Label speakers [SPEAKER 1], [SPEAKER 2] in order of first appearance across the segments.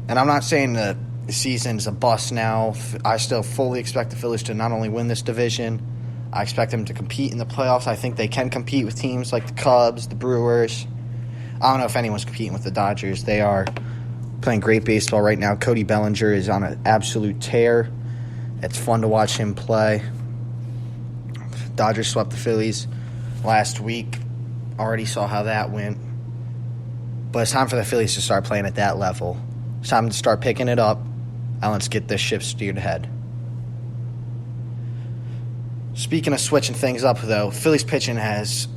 [SPEAKER 1] And I'm not saying the season's a bust now. I still fully expect the Phillies to not only win this division, I expect them to compete in the playoffs. I think they can compete with teams like the Cubs, the Brewers. I don't know if anyone's competing with the Dodgers. They are playing great baseball right now. Cody Bellinger is on an absolute tear. It's fun to watch him play. Dodgers swept the Phillies last week. Already saw how that went. But it's time for the Phillies to start playing at that level. It's time to start picking it up, and let's get this ship steered ahead. Speaking of switching things up, though, Phillies pitching has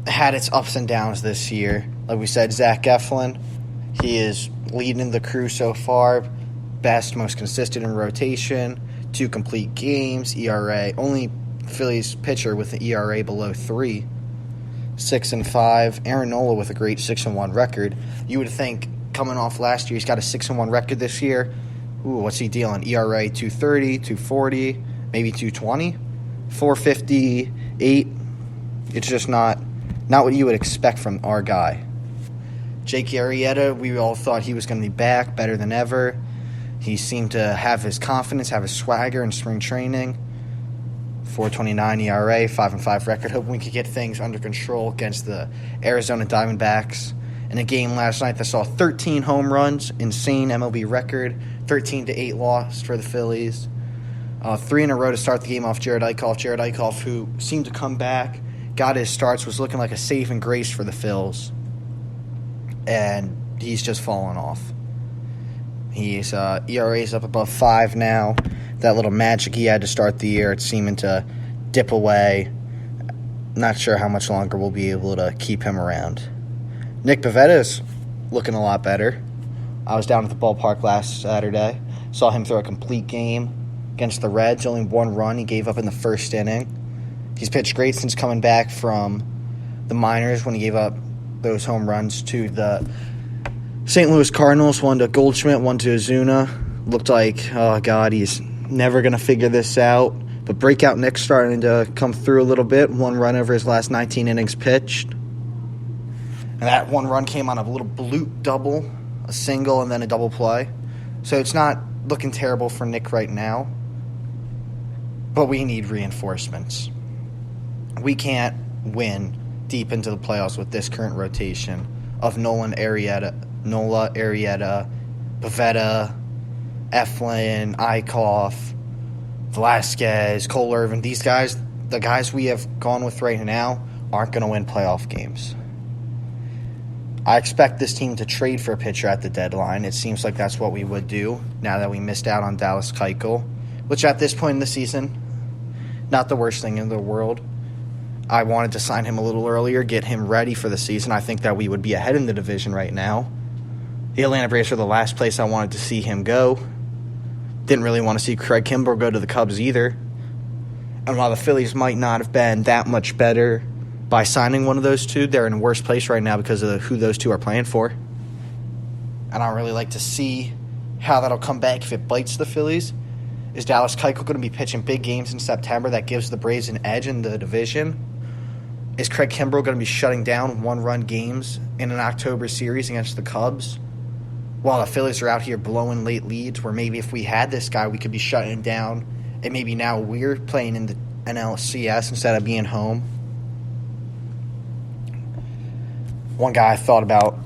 [SPEAKER 1] had its ups and downs this year. Like we said, Zach Eflin, he is leading the crew so far. Best, most consistent in rotation. 2 complete games, ERA. Only Phillies pitcher with an ERA below 3. 6-5. Aaron Nola with a great 6-1 record. You would think coming off last year, he's got a 6-1 record this year. Ooh, what's he dealing? ERA 230, 240, maybe 220, 458. It's just not what you would expect from our guy. Jake Arrieta, we all thought he was going to be back better than ever. He seemed to have his confidence, have his swagger in spring training. 4.29 ERA, 5-5 record. Hoping we could get things under control against the Arizona Diamondbacks. In a game last night that saw 13 home runs, insane MLB record, 13-8 loss for the Phillies. 3 in a row to start the game off Jared Eichhoff. Jared Eichhoff, who seemed to come back, got his starts, was looking like a saving grace for the Phils. And he's just fallen off. He's ERA's up above 5 now. That little magic he had to start the year, it's seeming to dip away. Not sure how much longer we'll be able to keep him around. Nick Pavetta's looking a lot better. I was down at the ballpark last Saturday. Saw him throw a complete game against the Reds. Only 1 run he gave up in the first inning. He's pitched great since coming back from the minors when he gave up those home runs to the St. Louis Cardinals. One to Goldschmidt, one to Ozuna. Looked like, oh, God, he's never going to figure this out. But breakout Nick's starting to come through a little bit. 1 run over his last 19 innings pitched. And that 1 run came on a little bloop double, a single, and then a double play. So it's not looking terrible for Nick right now. But we need reinforcements. We can't win deep into the playoffs with this current rotation of Nola, Arrieta, Pavetta, Eflin, Eichhoff, Velasquez, Cole Irvin. These guys, the guys we have gone with right now, aren't going to win playoff games. I expect this team to trade for a pitcher at the deadline. It seems like that's what we would do now that we missed out on Dallas Keuchel, which at this point in the season, not the worst thing in the world. I wanted to sign him a little earlier, get him ready for the season. I think that we would be ahead in the division right now. The Atlanta Braves are the last place I wanted to see him go. Didn't really want to see Craig Kimbrell go to the Cubs either. And while the Phillies might not have been that much better by signing one of those two, they're in a worse place right now because of who those two are playing for. And I really like to see how that'll come back if it bites the Phillies. Is Dallas Keuchel going to be pitching big games in September that gives the Braves an edge in the division? Is Craig Kimbrell going to be shutting down 1-run games in an October series against the Cubs? While the Phillies are out here blowing late leads, where maybe if we had this guy, we could be shutting down, and maybe now we're playing in the NLCS instead of being home. One guy I thought about,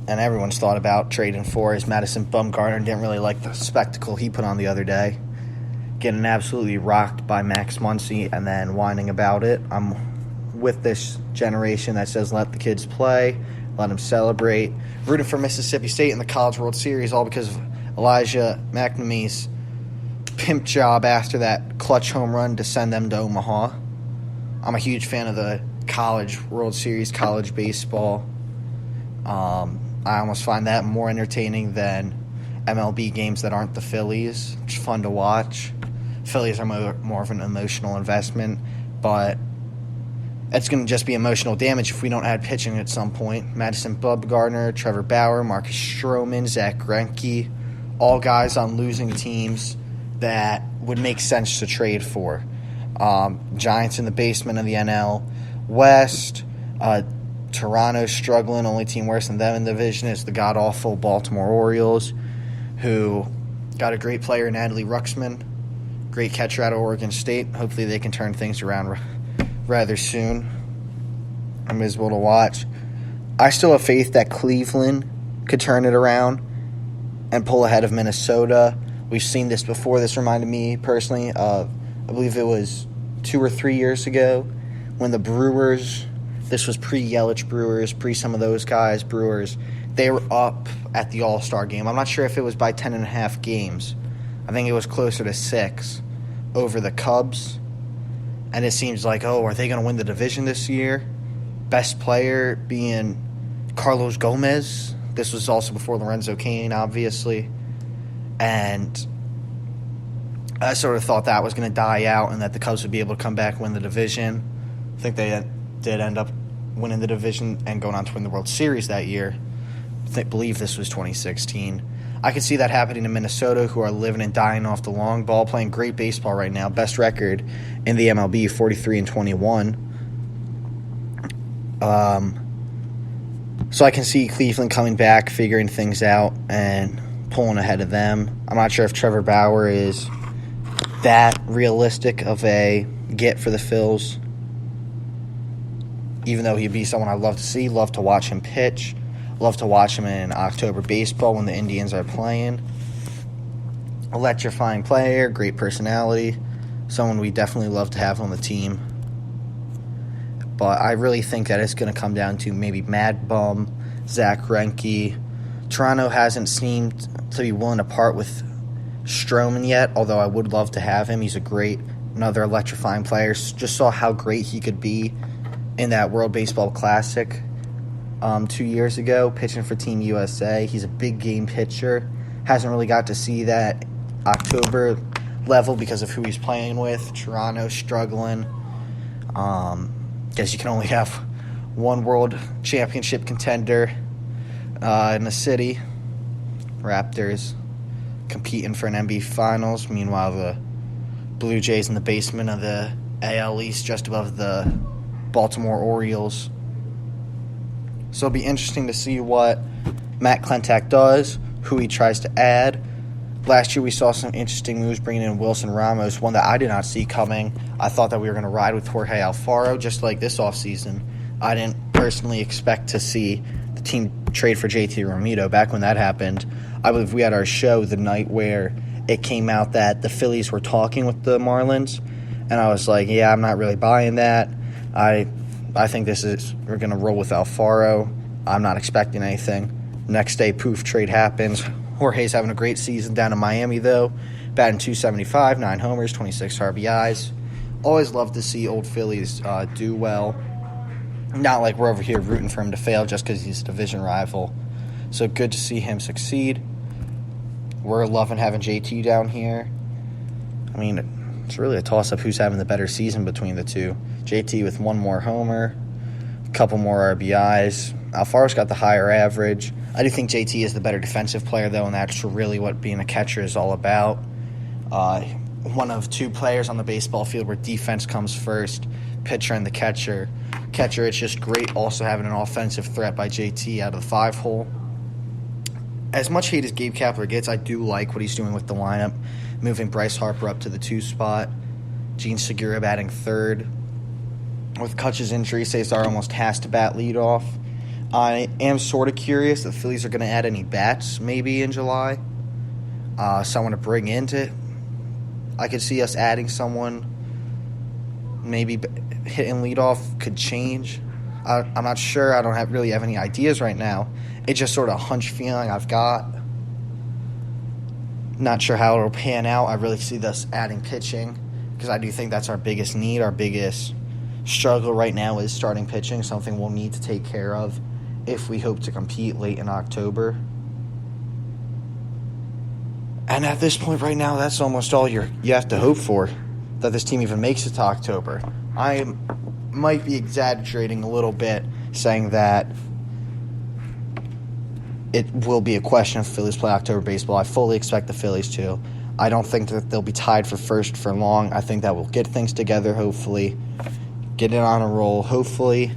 [SPEAKER 1] and everyone's thought about trading for, is Madison Bumgarner. Didn't really like the spectacle he put on the other day. Getting absolutely rocked by Max Muncy and then whining about it. I'm with this generation that says let the kids play, let them celebrate. Rooting for Mississippi State in the College World Series, all because of Elijah McNamee's pimp job after that clutch home run to send them to Omaha. I'm a huge fan of the College World Series, college baseball. I almost find that more entertaining than MLB games that aren't the Phillies. It's fun to watch. Phillies are more of an emotional investment, but it's going to just be emotional damage if we don't add pitching at some point. Madison Bumgarner, Trevor Bauer, Marcus Stroman, Zach Greinke, all guys on losing teams that would make sense to trade for. Giants in the basement of the NL West. Toronto struggling. Only team worse than them in the division is the god-awful Baltimore Orioles. who got a great player in Adley Ruxman, great catcher out of Oregon State. Hopefully they can turn things around rather soon. I'm miserable to watch. I still have faith that Cleveland could turn it around and pull ahead of Minnesota. We've seen this before. This reminded me personally of, I believe it was 2 or 3 years ago, when the Brewers, this was pre-Yelich Brewers, pre-some of those guys, Brewers, they were up at the All-Star game. I'm not sure if it was by 10.5 games. I think it was closer to 6 over the Cubs. And it seems like, are they going to win the division this year? Best player being Carlos Gomez. This was also before Lorenzo Cain, obviously. And I sort of thought that was going to die out and that the Cubs would be able to come back and win the division. I think they did end up winning the division and going on to win the World Series that year. I believe this was 2016. I could see that happening in Minnesota, who are living and dying off the long ball, playing great baseball right now. Best record in the MLB, 43-21. So I can see Cleveland coming back, figuring things out, and pulling ahead of them. I'm not sure if Trevor Bauer is that realistic of a get for the Phils, even though he'd be someone I'd love to see, love to watch him pitch, love to watch him in October baseball when the Indians are playing. Electrifying player, great personality, someone we definitely love to have on the team. But I really think that it's going to come down to maybe Mad Bum, Zach Greinke. Toronto hasn't seemed to be willing to part with Stroman yet, although I would love to have him. He's another electrifying player. Just saw how great he could be in that World Baseball Classic 2 years ago, pitching for Team USA. He's a big game pitcher. Hasn't really got to see that October level because of who he's playing with. Toronto struggling. Guess you can only have one World Championship contender in the city. Raptors competing for an NBA Finals. Meanwhile, the Blue Jays in the basement of the AL East, just above the Baltimore Orioles. So it'll be interesting to see what Matt Klentak does, who he tries to add. Last year we saw some interesting moves bringing in Wilson Ramos, one that I did not see coming. I thought that we were going to ride with Jorge Alfaro just like this offseason. I didn't personally expect to see the team trade for JT Romito. Back when that happened, I believe we had our show the night where it came out that the Phillies were talking with the Marlins, and I was like, yeah, I'm not really buying that. I think we're going to roll with Alfaro. I'm not expecting anything. Next day, poof, trade happens. Jorge's having a great season down in Miami, though. Batting .275, 9 homers, 26 RBIs. Always love to see old Phillies do well. Not like we're over here rooting for him to fail just because he's a division rival. So good to see him succeed. We're loving having JT down here. I mean, it's really a toss-up who's having the better season between the two. JT with 1 more homer, a couple more RBIs. Alfaro's got the higher average. I do think JT is the better defensive player, though, and that's really what being a catcher is all about. One of 2 players on the baseball field where defense comes first, pitcher and the catcher. Catcher, it's just great also having an offensive threat by JT out of the 5-hole. As much hate as Gabe Kapler gets, I do like what he's doing with the lineup, moving Bryce Harper up to the 2 spot, Gene Segura batting 3rd. With Kutch's injury, Cesar almost has to bat leadoff. I am sort of curious if the Phillies are going to add any bats maybe in July. Someone to bring into. I could see us adding someone. Maybe hitting leadoff could change. I'm not sure. I don't really have any ideas right now. It's just sort of a hunch feeling I've got. Not sure how it'll pan out. I really see us adding pitching because I do think that's our biggest need. Our biggest struggle right now is starting pitching, something we'll need to take care of if we hope to compete late in October. And at this point right now, that's almost all you have to hope for, that this team even makes it to October. I might be exaggerating a little bit, saying that it will be a question if Phillies play October baseball. I fully expect the Phillies to. I don't think that they'll be tied for first for long. I think that we'll get things together, hopefully. Get it on a roll, hopefully.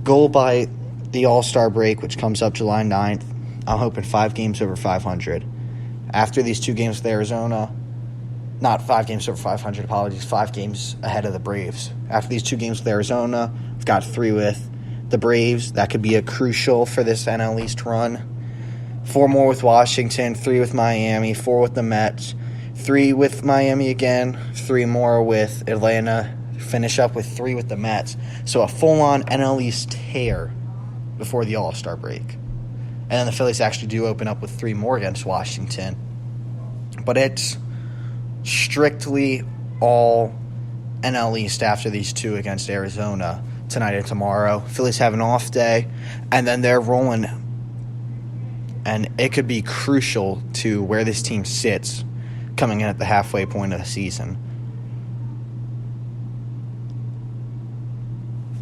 [SPEAKER 1] Goal by the All-Star break, which comes up July 9th. I'm hoping 5 games over 500. After these 2 games with Arizona, not 5 games over 500, apologies, 5 games ahead of the Braves. After these 2 games with Arizona, we've got 3 with the Braves. That could be a crucial for this NL East run. 4 more with Washington, 3 with Miami, 4 with the Mets, 3 with Miami again, 3 more with Atlanta, finish up with 3 with the Mets. So a full-on NL East tear before the All-Star break. And then the Phillies actually do open up with 3 more against Washington. But it's strictly all NL East after these 2 against Arizona tonight and tomorrow. Phillies have an off day, and then they're rolling. And it could be crucial to where this team sits coming in at the halfway point of the season.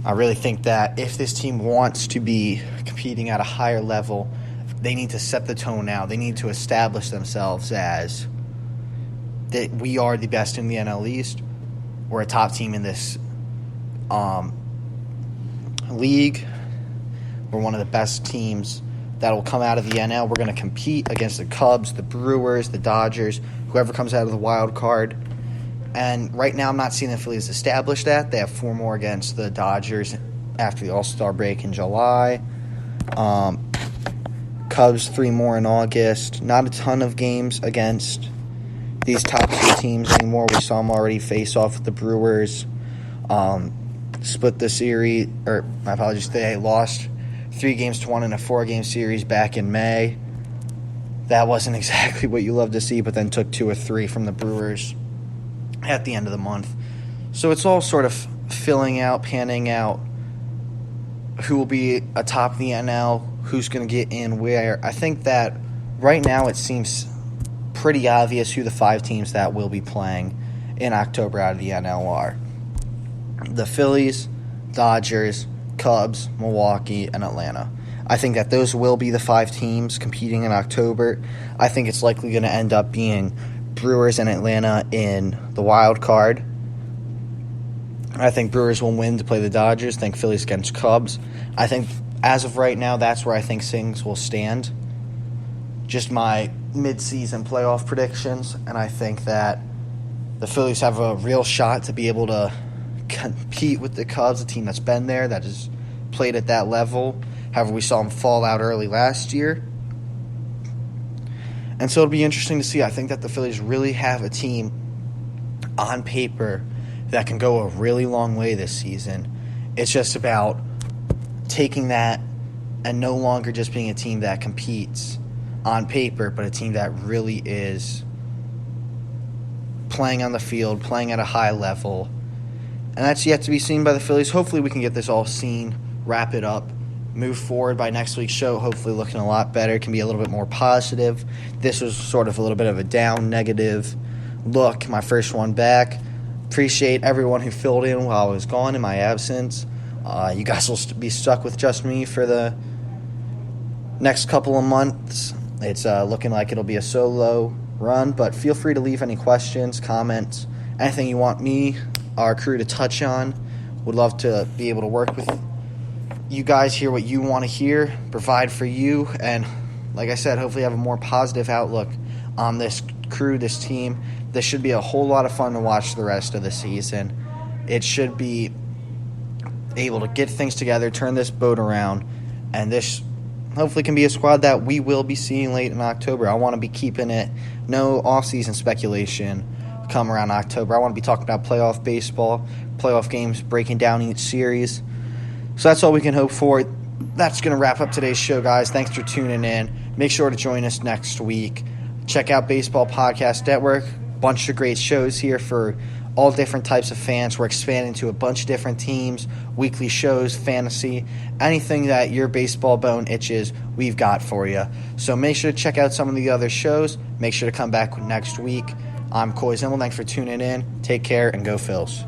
[SPEAKER 1] I really think that if this team wants to be competing at a higher level, they need to set the tone now. They need to establish themselves as that we are the best in the NL East. We're a top team in this league. We're one of the best teams that will come out of the NL. We're going to compete against the Cubs, the Brewers, the Dodgers, whoever comes out of the wild card. And right now I'm not seeing the Phillies establish that. They have 4 more against the Dodgers after the All-Star break in July. Cubs 3 more in August. Not a ton of games against these top 2 teams anymore. We saw them already face off with the Brewers. Split the series, or my apologies, they lost 3-1 in a 4-game series back in May. That wasn't exactly what you love to see, but then took 2 or 3 from the Brewers at the end of the month. So it's all sort of panning out who will be atop the NL, who's going to get in where. I think that right now it seems pretty obvious who the 5 teams that will be playing in October out of the NL are. The Phillies, Dodgers, Cubs, Milwaukee, and Atlanta. I think that those will be the 5 teams competing in October. I think it's likely going to end up being Brewers and Atlanta in the wild card. I think Brewers will win to play the Dodgers. I think Phillies against Cubs. I think as of right now, that's where I think things will stand. Just my mid-season playoff predictions, and I think that the Phillies have a real shot to be able to compete with the Cubs, a team that's been there, that has played at that level. However, we saw them fall out early last year. And so it'll be interesting to see. I think that the Phillies really have a team on paper that can go a really long way this season. It's just about taking that and no longer just being a team that competes on paper, but a team that really is playing on the field, playing at a high level. And that's yet to be seen by the Phillies. Hopefully we can get this all seen, wrap it up, move forward by next week's show, hopefully looking a lot better. It can be a little bit more positive. This was sort of a little bit of a down, negative look, my first one back. Appreciate everyone who filled in while I was gone in my absence. You guys will be stuck with just me for the next couple of months. It's looking like it'll be a solo run, but feel free to leave any questions, comments, anything you want me, our crew, to touch on. Would love to be able to work with you guys, hear what you want to hear, provide for you, and like I said, hopefully have a more positive outlook on this crew, this team. This should be a whole lot of fun to watch the rest of the season. It should be able to get things together, turn this boat around, and this hopefully can be a squad that we will be seeing late in October. I want to be keeping it no off-season speculation come around October. I want to be talking about playoff baseball, playoff games, breaking down each series. So that's all we can hope for. That's going to wrap up today's show, guys. Thanks for tuning in. Make sure to join us next week. Check out Baseball Podcast Network. Bunch of great shows here for all different types of fans. We're expanding to a bunch of different teams, weekly shows, fantasy, anything that your baseball bone itches, we've got for you. So make sure to check out some of the other shows. Make sure to come back next week. I'm Coy Zimmel. Thanks for tuning in. Take care and go Phils.